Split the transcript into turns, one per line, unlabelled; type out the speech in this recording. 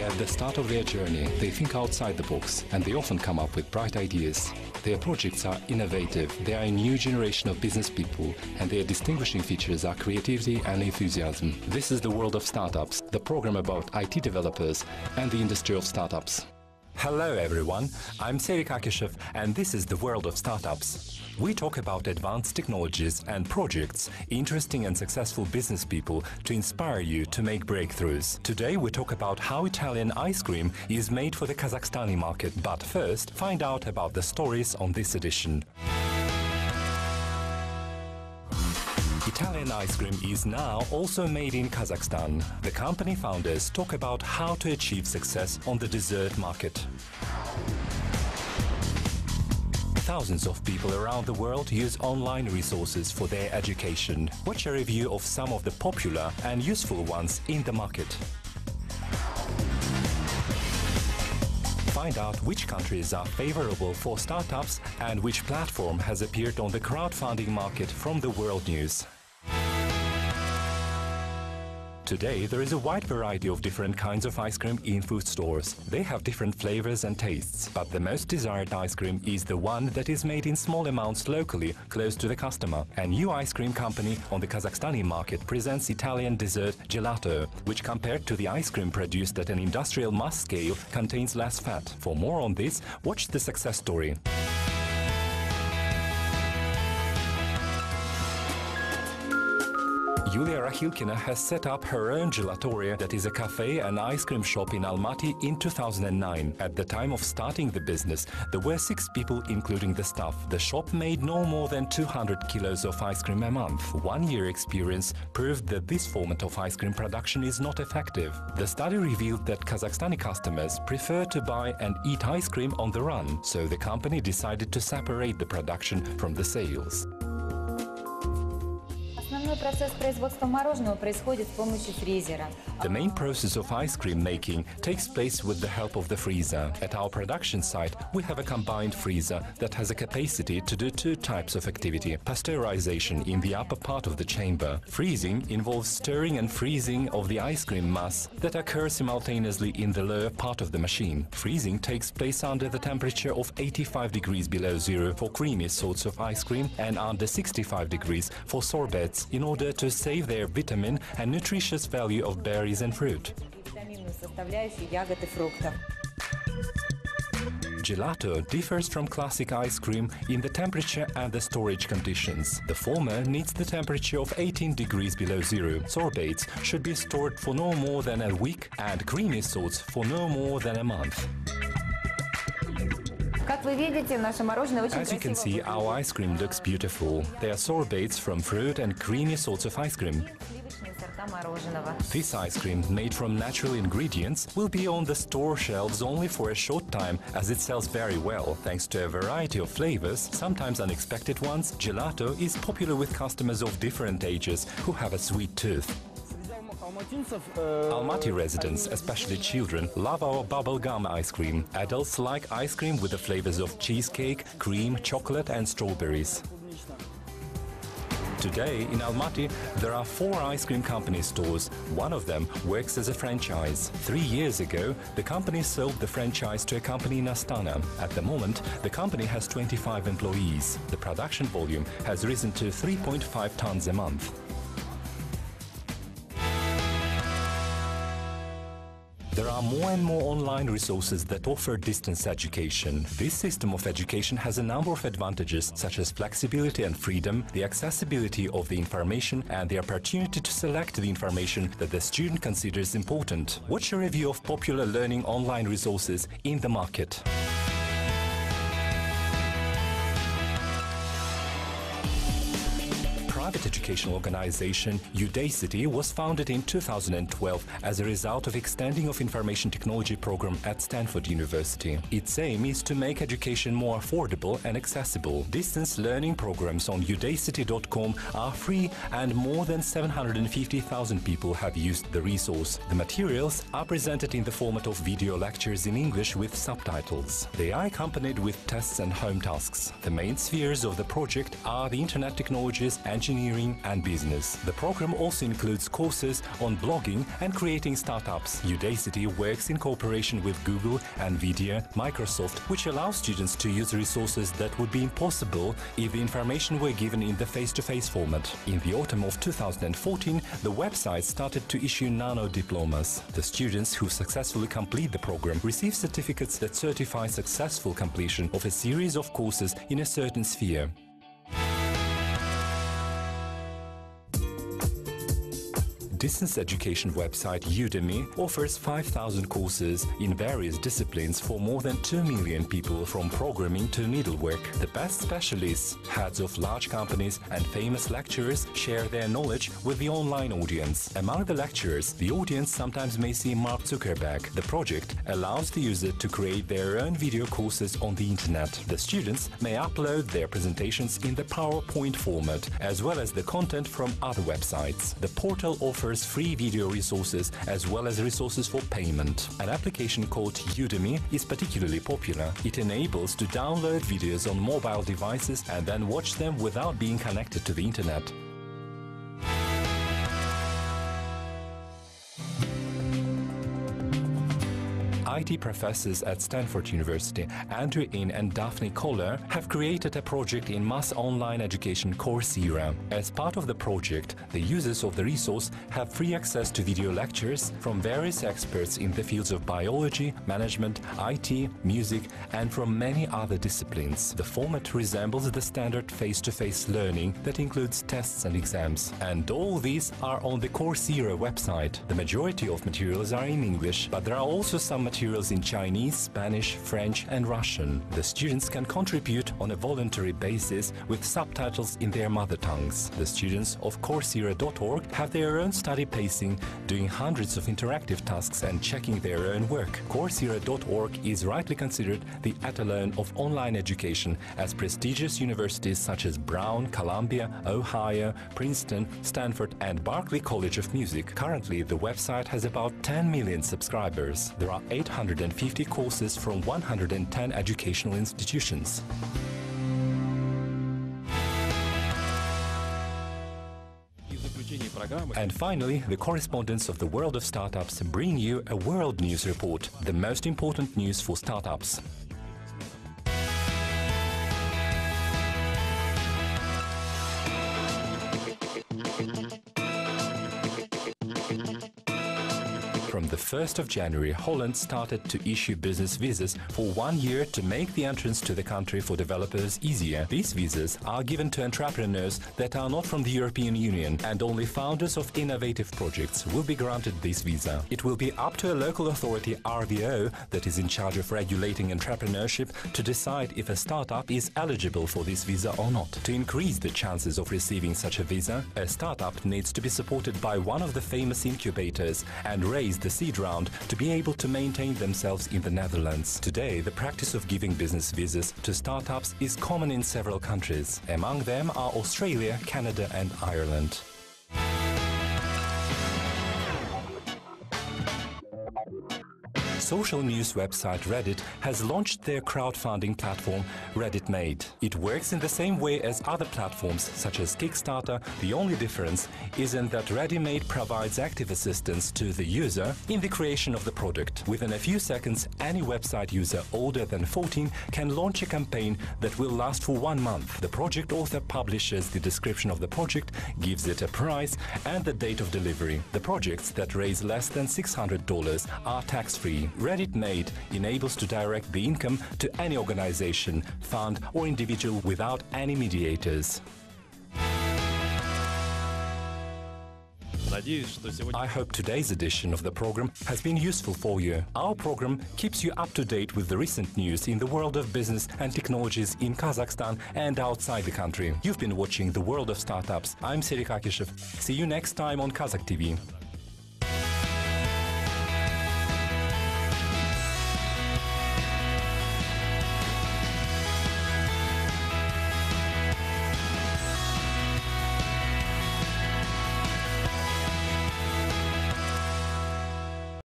At the start of their journey, they think outside the box and they often come up with bright ideas. Their projects are innovative, they are a new generation of business people, and their distinguishing features are creativity and enthusiasm. This is the world of startups, the program about IT developers and the industry of startups.
Hello everyone, I'm Jibek and this is the world of startups. We talk about advanced technologies and projects, interesting and successful business people to inspire you to make breakthroughs. Today we talk about how Italian ice cream is made for the Kazakhstani market, but first find out about the stories on this edition. Italian ice cream is now also made in Kazakhstan. The company founders talk about how to achieve success on the dessert market. Thousands of people around the world use online resources for their education. Watch a review of some of the popular and useful ones in the market. Find out which countries are favorable for startups and which platform has appeared on the crowdfunding market from the World News. Today, there is a wide variety of different kinds of ice cream in food stores. They have different flavors and tastes, but the most desired ice cream is the one that is made in small amounts locally, close to the customer. A new ice cream company on the Kazakhstani market presents Italian dessert gelato, which compared to the ice cream produced at an industrial mass scale contains less fat. For more on this, watch the success story. Joly has set up her own gelatoria, that is a cafe and ice cream shop in Almaty, in 2009. At the time of starting the business, there were 6 people including the staff. The shop made no more than 200 kilos of ice cream a month. 1 year experience proved that this format of ice cream production is not effective. The study revealed that Kazakhstani customers prefer to buy and eat ice cream on the run, so the company decided to separate the production from the sales. The main process of ice cream making takes place with the help of the freezer. At our production site, we have a combined freezer that has a capacity to do 2 types of activity. Pasteurization in the upper part of the chamber. Freezing involves stirring and freezing of the ice cream mass that occurs simultaneously in the lower part of the machine. Freezing takes place under the temperature of 85 degrees below zero for creamy sorts of ice cream and under 65 degrees for sorbets, in order to save their vitamin and nutritious value of berries and fruit. Gelato differs from classic ice cream in the temperature and the storage conditions. The former needs the temperature of 18 degrees below zero. Sorbets should be stored for no more than a week and creamy sorts for no more than a month. As you can see, our ice cream looks beautiful. They are sorbets from fruit and creamy sorts of ice cream. This ice cream, made from natural ingredients, will be on the store shelves only for a short time, as it sells very well. Thanks to a variety of flavors, sometimes unexpected ones, gelato is popular with customers of different ages who have a sweet tooth. Almaty residents, especially children, love our bubblegum ice cream. Adults like ice cream with the flavors of cheesecake, cream, chocolate and strawberries. Today, in Almaty, there are 4 ice cream company stores. One of them works as a franchise. 3 years ago, the company sold the franchise to a company in Astana. At the moment, the company has 25 employees. The production volume has risen to 3.5 tons a month. There are more and more online resources that offer distance education. This system of education has a number of advantages, such as flexibility and freedom, the accessibility of the information, and the opportunity to select the information that the student considers important. Watch a review of popular learning online resources in the market. Private educational organization Udacity was founded in 2012 as a result of extending of information technology program at Stanford University. Its aim is to make education more affordable and accessible. Distance learning programs on udacity.com are free and more than 750,000 people have used the resource. The materials are presented in the format of video lectures in English with subtitles. They are accompanied with tests and home tasks. The main spheres of the project are the internet technologies, engineering, engineering and business. The program also includes courses on blogging and creating startups. Udacity works in cooperation with Google, NVIDIA, Microsoft, which allows students to use resources that would be impossible if the information were given in the face-to-face format. In the autumn of 2014, the website started to issue nano diplomas. The students who successfully complete the program receive certificates that certify successful completion of a series of courses in a certain sphere. Distance education website Udemy offers 5,000 courses in various disciplines for more than 2 million people, from programming to needlework. The best specialists, heads of large companies and famous lecturers share their knowledge with the online audience. Among the lecturers, the audience sometimes may see Mark Zuckerberg. The project allows the user to create their own video courses on the internet. The students may upload their presentations in the PowerPoint format, as well as the content from other websites. The portal offers free video resources as well as resources for payment. An application called Udemy is particularly popular. It enables to download videos on mobile devices and then watch them without being connected to the internet. IT professors at Stanford University, Andrew In and Daphne Koller, have created a project in mass online education Coursera. As part of the project, the users of the resource have free access to video lectures from various experts in the fields of biology, management, IT, music, and from many other disciplines. The format resembles the standard face-to-face learning that includes tests and exams. And all these are on the Coursera website. The majority of materials are in English, but there are also some materials in Chinese, Spanish, French and Russian. The students can contribute on a voluntary basis with subtitles in their mother tongues. The students of Coursera.org have their own study pacing, doing hundreds of interactive tasks and checking their own work. Coursera.org is rightly considered the etalon of online education, as prestigious universities such as Brown, Columbia, Ohio, Princeton, Stanford and Berklee College of Music. Currently, the website has about 10 million subscribers. There are 850 courses from 110 educational institutions. And finally, the correspondents of the World of Startups bring you a World News Report, the most important news for startups. From the 1st of January, Holland started to issue business visas for 1 year to make the entrance to the country for developers easier. These visas are given to entrepreneurs that are not from the European Union, and only founders of innovative projects will be granted this visa. It will be up to a local authority, RVO, that is in charge of regulating entrepreneurship, to decide if a startup is eligible for this visa or not. To increase the chances of receiving such a visa, a startup needs to be supported by one of the famous incubators and raise the seed round to be able to maintain themselves in the Netherlands. Today, the practice of giving business visas to startups is common in several countries. Among them are Australia, Canada and Ireland. Social news website Reddit has launched their crowdfunding platform Reddit Made. It works in the same way as other platforms such as Kickstarter. The only difference is in that Reddit Made provides active assistance to the user in the creation of the product. Within a few seconds, any website user older than 14 can launch a campaign that will last for 1 month. The project author publishes the description of the project, gives it a price and the date of delivery. The projects that raise less than $600 are tax-free. Reddit Made enables to direct the income to any organization, fund or individual without any mediators. I hope today's edition of the program has been useful for you. Our program keeps you up to date with the recent news in the world of business and technologies in Kazakhstan and outside the country. You've been watching The World of Startups. I'm Serik Akishev. See you next time on Kazakh TV.